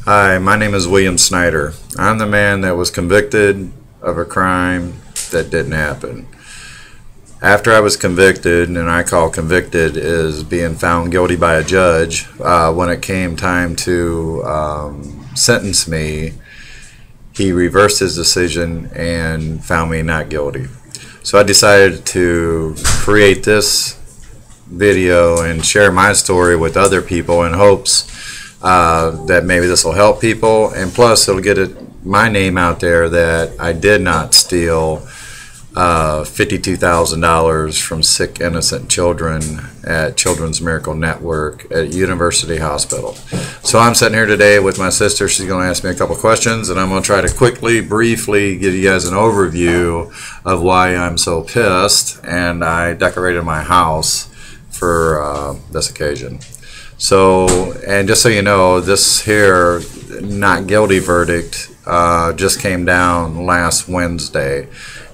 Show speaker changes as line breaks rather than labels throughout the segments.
Hi, my name is William Snyder. I'm the man that was convicted of a crime that didn't happen. After I was convicted, and I call convicted is being found guilty by a judge, when it came time to sentence me, he reversed his decision and found me not guilty. So I decided to create this video and share my story with other people in hopes that maybe this will help people, and plus it'll get my name out there that I did not steal $52,000 from sick innocent children at Children's Miracle Network at University Hospital. So I'm sitting here today with my sister. She's going to ask me a couple questions, and I'm going to try to briefly give you guys an overview of why I'm so pissed, and I decorated my house for this occasion. So, and just so you know, this here not guilty verdict just came down last Wednesday,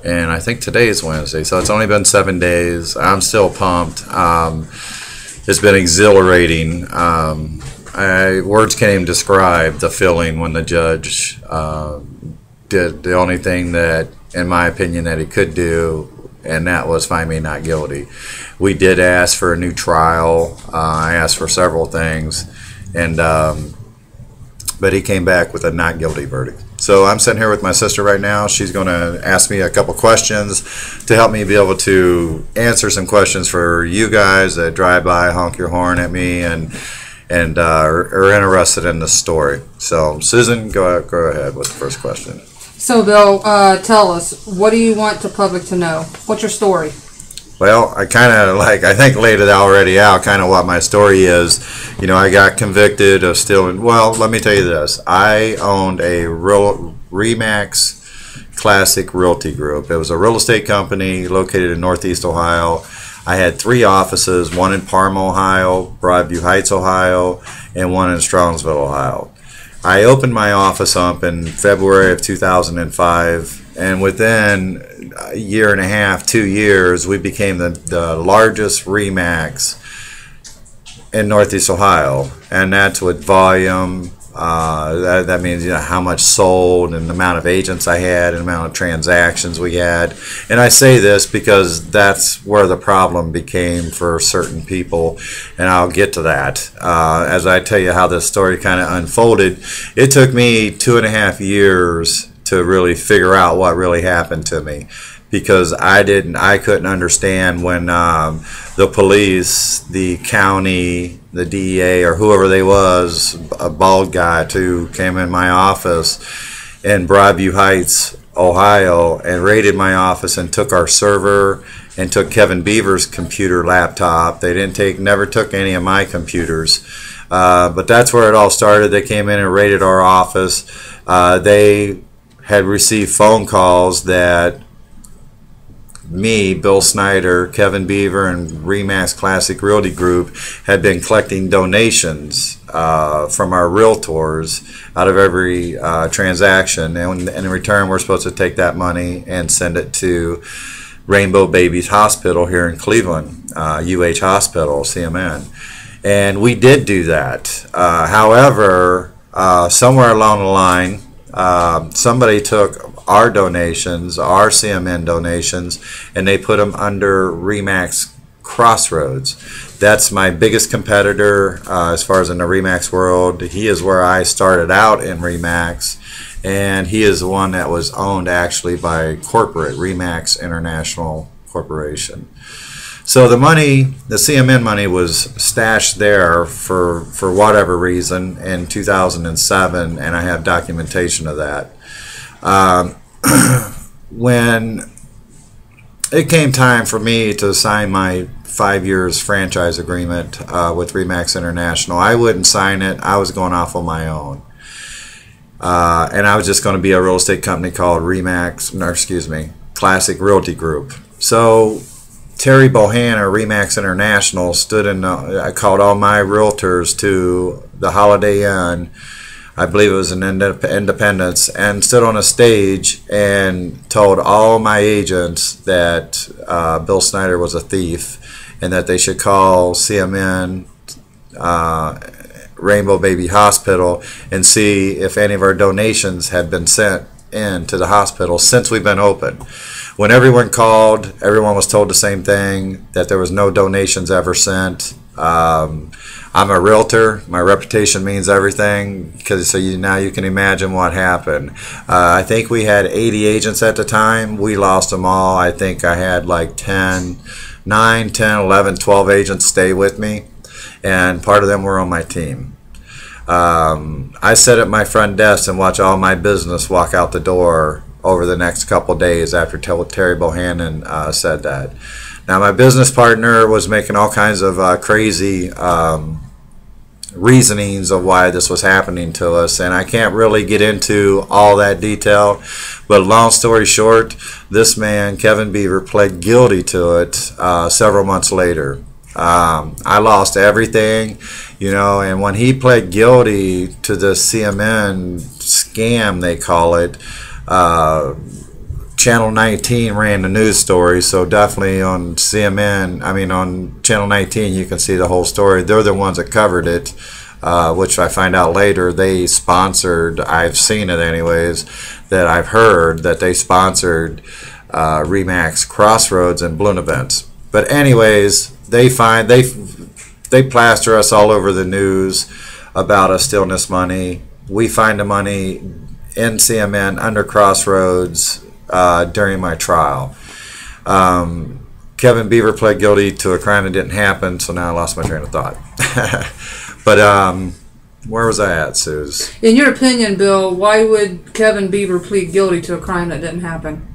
and I think today is Wednesday, so it's only been 7 days. I'm still pumped. It's been exhilarating. Words can't even describe the feeling when the judge did the only thing that, in my opinion, that he could do, and that was find me not guilty. We did ask for a new trial. I asked for several things, and but he came back with a not guilty verdict. So I'm sitting here with my sister right now. She's going to ask me a couple questions to help me be able to answer some questions for you guys that drive by, honk your horn at me, and are interested in the story. So Susan, go ahead with the first question.
So Bill, tell us, what do you want the public to know? What's your story?
Well, I kind of I think laid it already out, kind of what my story is. You know, I got convicted of stealing. Well, let me tell you this. I owned a Remax Classic Realty Group. It was a real estate company located in Northeast Ohio. I had 3 offices, one in Parma, Ohio, Broadview Heights, Ohio, and one in Strongsville, Ohio. I opened my office up in February of 2005. And within a year and a half, 2 years, we became the largest Remax in Northeast Ohio. And that's with volume. That means, you know, how much sold and the amount of agents I had and the amount of transactions we had. And I say this because that's where the problem became for certain people, and I'll get to that. As I tell you how this story kind of unfolded, it took me 2.5 years to really figure out what really happened to me, because I couldn't understand when the police, the county, the DEA, or whoever they was, a bald guy too, came in my office in Broadview Heights, Ohio, and raided my office and took our server and took Kevin Beaver's computer laptop. They never took any of my computers, but that's where it all started. They came in and raided our office. They had received phone calls that me, Bill Snyder, Kevin Beaver, and Remax Classic Realty Group had been collecting donations from our realtors out of every transaction, and in return we're supposed to take that money and send it to Rainbow Babies Hospital here in Cleveland, UH Hospital, CMN. And we did do that. However, somewhere along the line, somebody took our donations, our CMN donations, and they put them under Remax Crossroads. That's my biggest competitor as far as in the Remax world. He is where I started out in Remax, and he is the one that was owned actually by corporate Remax International Corporation. So the money, the CMN money, was stashed there for whatever reason in 2007, and I have documentation of that. When it came time for me to sign my 5 years franchise agreement with Remax International, I wouldn't sign it. I was going off on my own. And I was just going to be a real estate company called Classic Realty Group. So Terry Bohan or Remax International I called all my realtors to the Holiday Inn, I believe it was in Independence, and stood on a stage and told all my agents that Bill Snyder was a thief and that they should call CMN Rainbow Baby Hospital and see if any of our donations had been sent in to the hospital since we've been open. When everyone called, everyone was told the same thing, that there was no donations ever sent. I'm a realtor. My reputation means everything, because now you can imagine what happened. I think we had 80 agents at the time. We lost them all. I think I had like 9, 10, 11, 12 agents stay with me, and part of them were on my team. I sit at my front desk and watch all my business walk out the door over the next couple days after Terry Bohannon said that. Now, my business partner was making all kinds of crazy reasonings of why this was happening to us, and I can't really get into all that detail, but long story short, this man, Kevin Beaver, pled guilty to it several months later. I lost everything, and when he pled guilty to the CMN scam, they call it, Channel 19 ran the news story, so definitely on on Channel 19 you can see the whole story. They're the ones that covered it, which I find out later they sponsored, I've seen it anyways, that I've heard that they sponsored Remax Crossroads and balloon events. But anyways, they plaster us all over the news about us stealing this money. We find the money in CMN under Crossroads during my trial. Kevin Beaver pled guilty to a crime that didn't happen, so now I lost my train of thought. But where was I at, Suze?
In your opinion, Bill, why would Kevin Beaver plead guilty to a crime that didn't happen?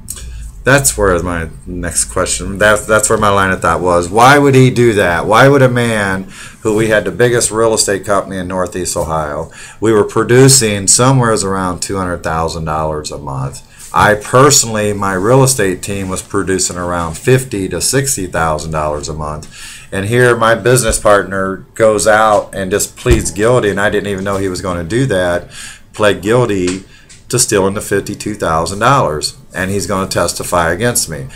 That's where my next question, that's where my line of thought was. Why would he do that? Why would a man who, we had the biggest real estate company in Northeast Ohio, we were producing somewhere around $200,000 a month. I personally, my real estate team was producing around $50,000 to $60,000 a month. And here my business partner goes out and just pleads guilty, and I didn't even know he was going to do that, pled guilty to stealing the $52,000, and he's going to testify against me.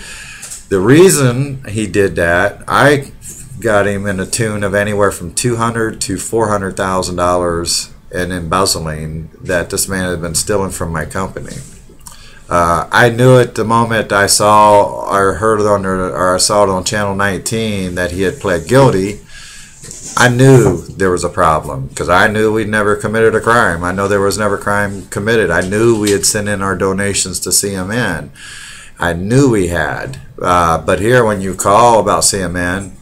The reason he did that, I got him in a tune of anywhere from $200,000 to $400,000 in embezzling that this man had been stealing from my company. I knew it the moment I saw or heard it I saw it on Channel 19 that he had pled guilty. I knew there was a problem, because I knew we'd never committed a crime. I know there was never crime committed. I knew we had sent in our donations to CMN. I knew we had. But here, when you call about CMN,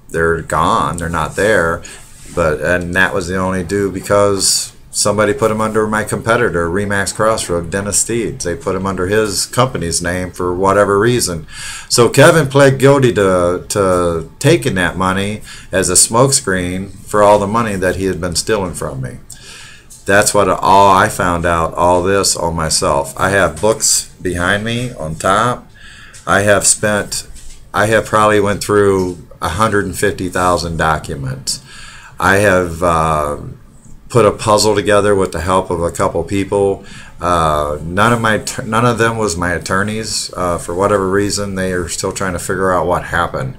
they're gone. They're not there. And that was the only due because somebody put him under my competitor, Remax Crossroad, Dennis Steeds. They put him under his company's name for whatever reason. So Kevin pled guilty to taking that money as a smokescreen for all the money that he had been stealing from me. That's what I found out, all this on myself. I have books behind me on top. I have probably went through 150,000 documents. I have put a puzzle together with the help of a couple people. None of them was my attorneys. For whatever reason, they are still trying to figure out what happened.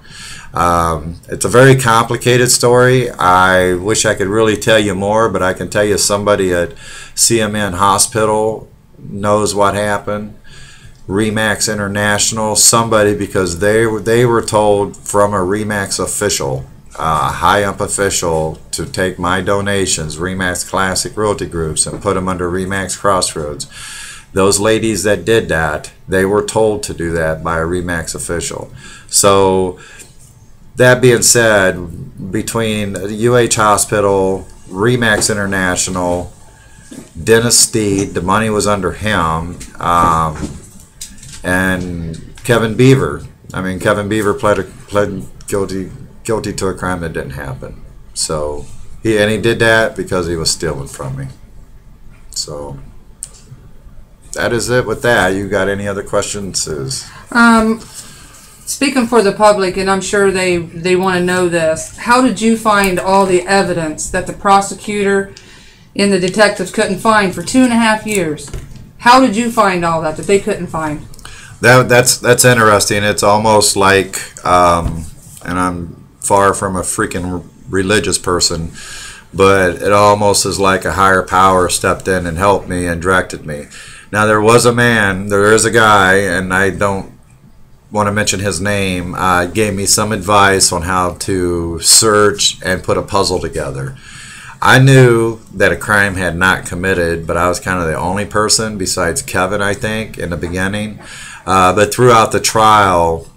It's a very complicated story. I wish I could really tell you more, but I can tell you somebody at CMN Hospital knows what happened. Remax International, somebody, because they were told from a Remax official, high-up official, to take my donations, Remax Classic Realty Groups, and put them under Remax Crossroads. Those ladies that did that, they were told to do that by a Remax official. So that being said, between UH Hospital, Remax International, Dennis Steed, the money was under him, and Kevin Beaver. Kevin Beaver pled guilty to a crime that didn't happen. So he did that because he was stealing from me. So that is it with that. You got any other questions, Suze?
Speaking for the public, and I'm sure they want to know this, how did you find all the evidence that the prosecutor and the detectives couldn't find for 2.5 years? How did you find all that they couldn't find? That's
interesting. It's almost like, and I'm far from a freaking religious person, but it almost is like a higher power stepped in and helped me and directed me. Now there is a guy, and I don't want to mention his name, gave me some advice on how to search and put a puzzle together. I knew that a crime had not committed, but I was kind of the only person besides Kevin, I think, in the beginning. But throughout the trial,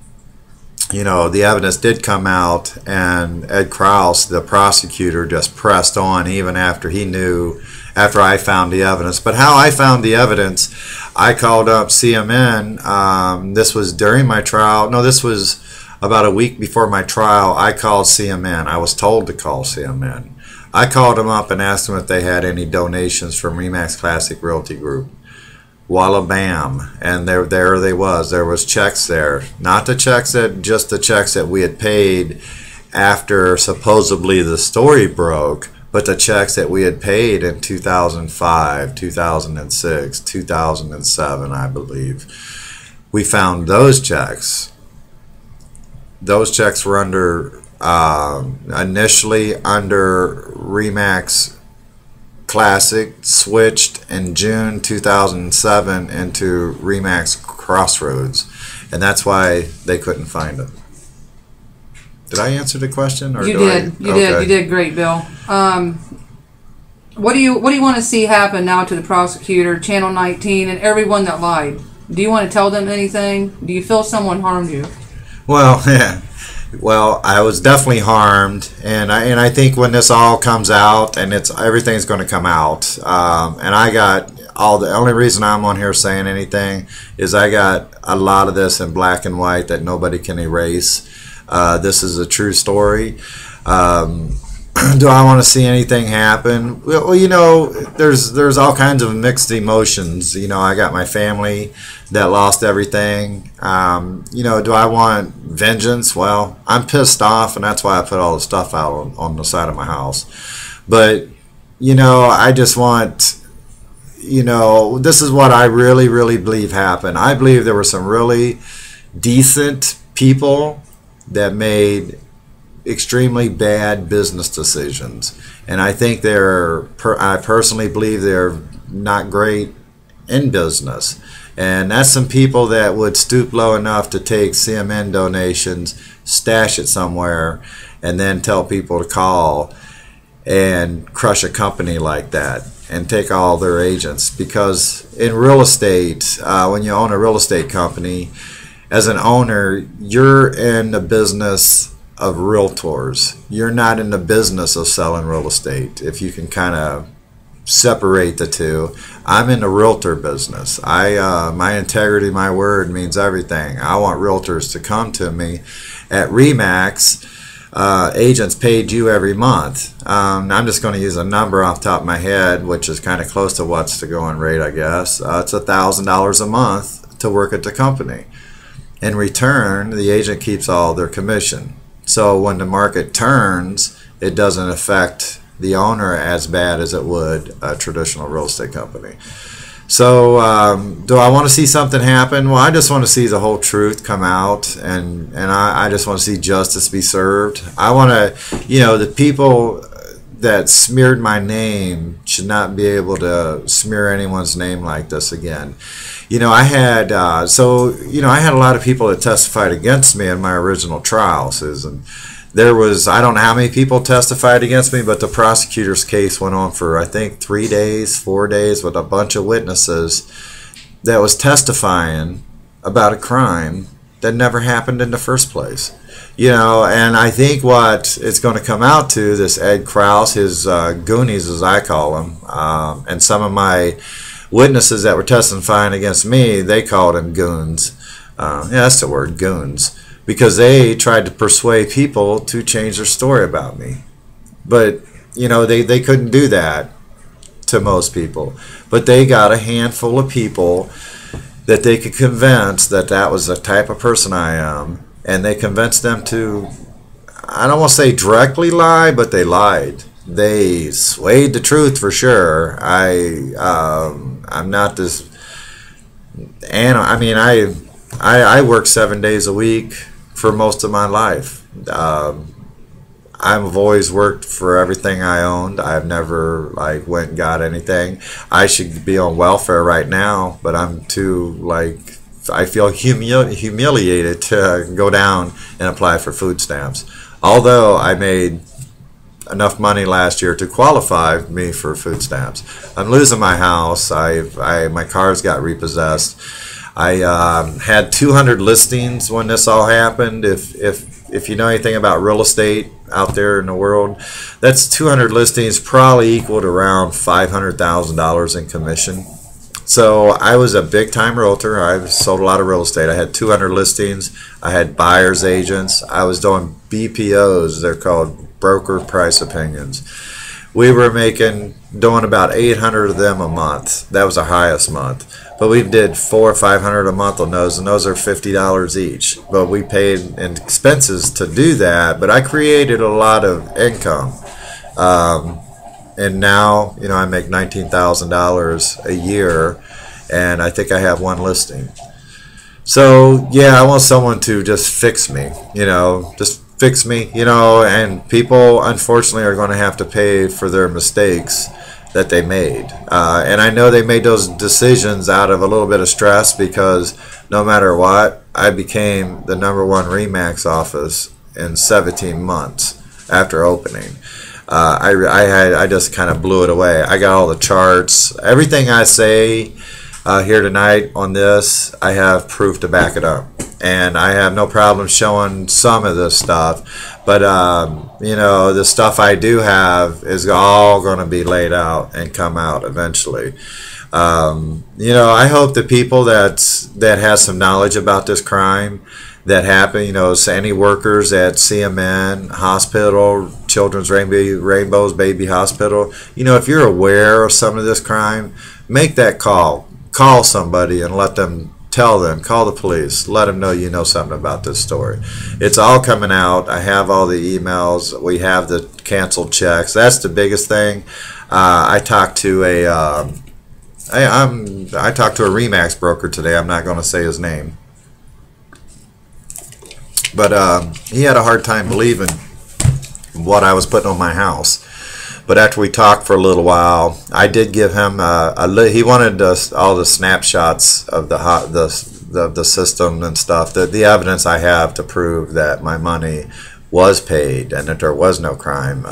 the evidence did come out, and Ed Krause, the prosecutor, just pressed on even after I found the evidence. But how I found the evidence, I called up CMN. This was during my trial. No, this was about a week before my trial. I called CMN. I was told to call CMN. I called them up and asked them if they had any donations from Remax Classic Realty Group. Walla bam, and there they was. There was checks there, not just the checks that we had paid after supposedly the story broke, but the checks that we had paid in 2005, 2006, 2007, I believe. We found those checks. Those checks were initially under Remax Classic, switched in June 2007 into Remax Crossroads, and that's why they couldn't find it. Did I answer the question? Or
you did great, Bill. What do you want to see happen now to the prosecutor, Channel 19, and everyone that lied? Do you want to tell them anything? Do you feel someone harmed you?
Well, yeah. Well, I was definitely harmed, and I think when this all comes out, and everything's going to come out, and I got the only reason I'm on here saying anything is I got a lot of this in black and white that nobody can erase. This is a true story. Do I want to see anything happen? Well, there's all kinds of mixed emotions. I got my family that lost everything. Do I want vengeance? Well, I'm pissed off, and that's why I put all the stuff out on the side of my house. But, I just want, this is what I really, really believe happened. I believe there were some really decent people that made extremely bad business decisions, and I think I personally believe they're not great in business, and that's some people that would stoop low enough to take CMN donations, stash it somewhere, and then tell people to call and crush a company like that and take all their agents. Because in real estate, when you own a real estate company, as an owner, you're in the business of realtors. You're not in the business of selling real estate. If you can kind of separate the two, I'm in the realtor business. My integrity, my word means everything. I want realtors to come to me. At Remax, agents paid you every month. I'm just going to use a number off the top of my head, which is kind of close to what's the going rate, I guess. It's $1,000 a month to work at the company. In return, the agent keeps all their commission. So when the market turns, it doesn't affect the owner as bad as it would a traditional real estate company. So do I want to see something happen? Well, I just want to see the whole truth come out, and I just want to see justice be served. I want to, the people that smeared my name should not be able to smear anyone's name like this again. I had I had a lot of people that testified against me in my original trial, Susan. There was, I don't know how many people testified against me, but the prosecutor's case went on for, I think, 3 days, 4 days, with a bunch of witnesses that was testifying about a crime that never happened in the first place. And I think what it's going to come out to, this Ed Krause, his goonies, as I call him, and some of my witnesses that were testifying against me, they called them goons. That's the word, goons. Because they tried to persuade people to change their story about me. But, they couldn't do that to most people. But they got a handful of people that they could convince that that was the type of person I am. And they convinced them to, I don't want to say directly lie, but they lied. They swayed the truth for sure. I'm not this, and I work 7 days a week for most of my life. I've always worked for everything I owned. I've never like went and got anything. I should be on welfare right now, but I'm too like, I feel humiliated to go down and apply for food stamps. Although I made enough money last year to qualify me for food stamps. I'm losing my house. My cars got repossessed. I had 200 listings when this all happened. If you know anything about real estate out there in the world, that's 200 listings, probably equaled around $500,000 in commission. So I was a big time realtor. I sold a lot of real estate. I had 200 listings. I had buyer's agents. I was doing BPOs. They're called broker price opinions. We were doing about 800 of them a month. That was our highest month. But we did 400 or 500 a month on those, and those are $50 each. But we paid in expenses to do that. But I created a lot of income. And now, you know, I make $19,000 a year, and I think I have one listing. So, yeah, I want someone to just fix me, you know, just fix me, you know, and people, unfortunately, are going to have to pay for their mistakes that they made. And I know they made those decisions out of a little bit of stress, because no matter what, I became the #1 RE/MAX office in 17 months after opening. I just kind of blew it away. I got all the charts. Everything I say here tonight on this, I have proof to back it up. And I have no problem showing some of this stuff. But, you know, the stuff I do have is all going to be laid out and come out eventually. You know, I hope the people that has some knowledge about this crime that happened, you know, so any workers at CMN Hospital, Children's Rainbows Baby Hospital, you know, if you're aware of some of this crime, make that call. Call somebody and let them tell them, call the police, let them know you know something about this story. It's all coming out. I have all the emails. We have the canceled checks. That's the biggest thing. I talked to a RE/MAX broker today. I'm not going to say his name, but he had a hard time believing what I was putting on my house. But after we talked for a little while, I did give him he wanted all the snapshots of the system and stuff, the evidence I have to prove that my money was paid and that there was no crime.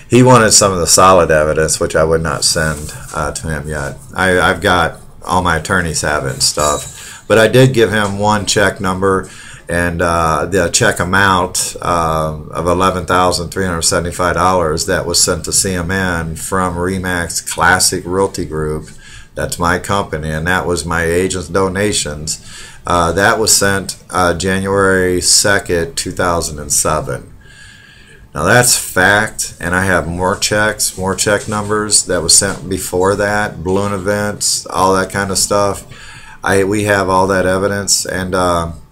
He wanted some of the solid evidence, which I would not send to him yet. I've got all my attorneys have it and stuff. But I did give him one check number and the check amount of $11,375 that was sent to CMN from RE/MAX Classic Realty Group. That's my company, and that was my agent's donations. That was sent January 2nd, 2007. Now that's fact, and I have more check numbers that was sent before that, balloon events, all that kind of stuff. We have all that evidence, and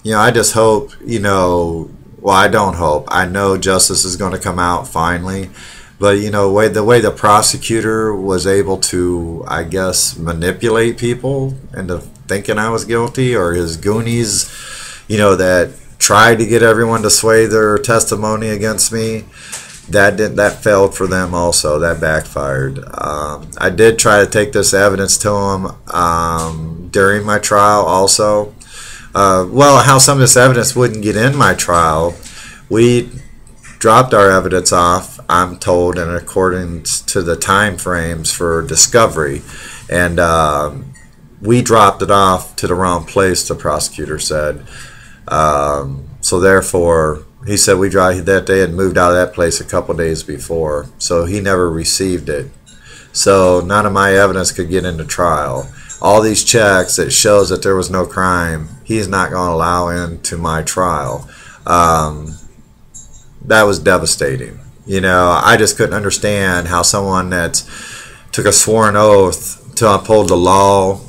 you know, I just hope, you know, well, I don't hope. I know justice is going to come out finally, but you know, the way the prosecutor was able to, I guess, manipulate people into thinking I was guilty, or his goonies, you know, that tried to get everyone to sway their testimony against me, that failed for them also. That backfired. I did try to take this evidence to him during my trial also. Well, how some of this evidence wouldn't get in my trial, we dropped our evidence off, I'm told, in accordance to the time frames for discovery, and we dropped it off to the wrong place, the prosecutor said. So therefore, he said that they had moved out of that place a couple days before, so he never received it. So none of my evidence could get into trial. All these checks that shows that there was no crime, he's not going to allow into my trial. That was devastating. You know, I just couldn't understand how someone that took a sworn oath to uphold the law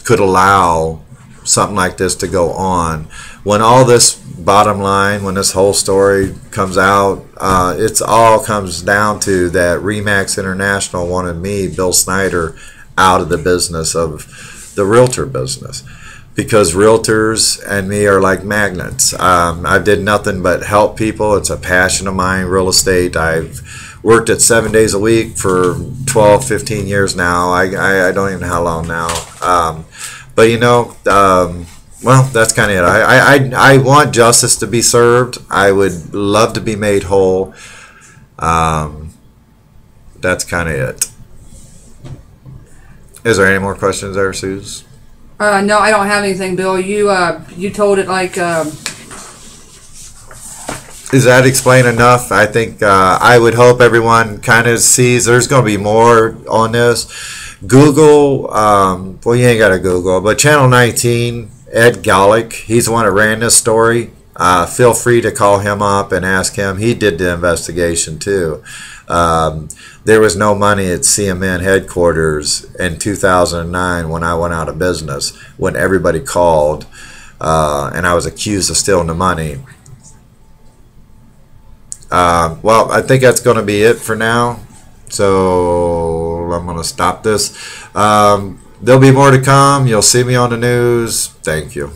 could allow something like this to go on. When all this, bottom line, when this whole story comes out, it all comes down to that RE/MAX International wanted me, Bill Snyder, out of the business of the realtor business. because realtors and me are like magnets. I did nothing but help people. It's a passion of mine, real estate. I've worked it 7 days a week for 12, 15 years now. I don't even know how long now. But you know, well, that's kind of it. I want justice to be served. I would love to be made whole. That's kind of it. Is there any more questions there, Suze?
No, I don't have anything, Bill. You told it like.
Does that explain enough? I think I would hope everyone kind of sees there's going to be more on this. Google, well, you ain't got to Google, but Channel 19, Ed Gallick, he's the one that ran this story. Feel free to call him up and ask him. He did the investigation too. There was no money at CMN headquarters in 2009 when I went out of business, when everybody called and I was accused of stealing the money. Well, I think that's going to be it for now. So I'm going to stop this. There'll be more to come. You'll see me on the news. Thank you.